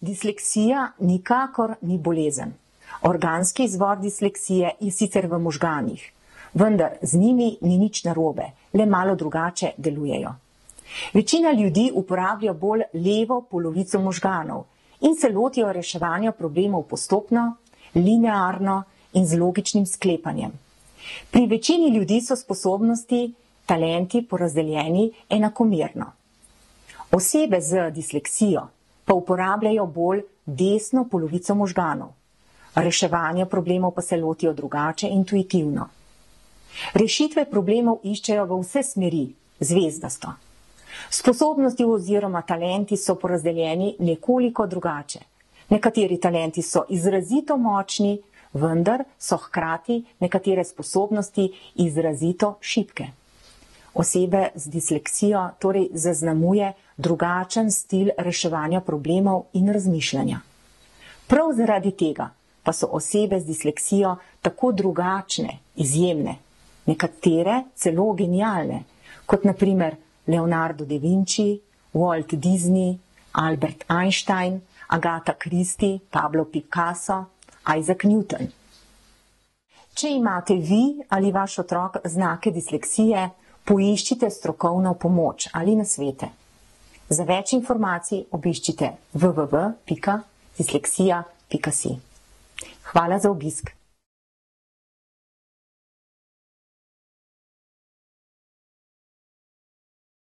Disleksija nikakor ni bolezen. Organski izvor disleksije je sicer v možganih, vendar z njimi ni nič narobe, le malo drugače delujejo. Večina ljudi uporablja bolj levo polovico možganov in se lotijo reševanja problemov postopno, linearno in z logičnim sklepanjem. Pri večini ljudi so sposobnosti, talenti porazdeljeni enakomerno. Osebe z disleksijo pa uporabljajo bolj desno polovico možganov. Reševanja problemov pa se lotijo drugače, intuitivno. Rešitve problemov iščejo v vse smeri, zvezdasto. Sposobnosti oziroma talenti so porazdeljeni nekoliko drugače. Nekateri talenti so izrazito močni, vendar so hkrati nekatere sposobnosti izrazito šibke. Osebe z disleksijo torej zaznamuje drugačen stil reševanja problemov in razmišljanja. Prav zaradi tega pa so osebe z disleksijo tako drugačne, izjemne, nekatere celo genialne, kot na primer Leonardo da Vinci, Walt Disney, Albert Einstein, Agatha Christie, Pablo Picasso, Isaac Newton. Če imate vi ali vaš otrok znake disleksije, poiščite strokovno pomoč ali nasvete. Za več informacij obiščite www.disleksija.si. Hvala za obisk.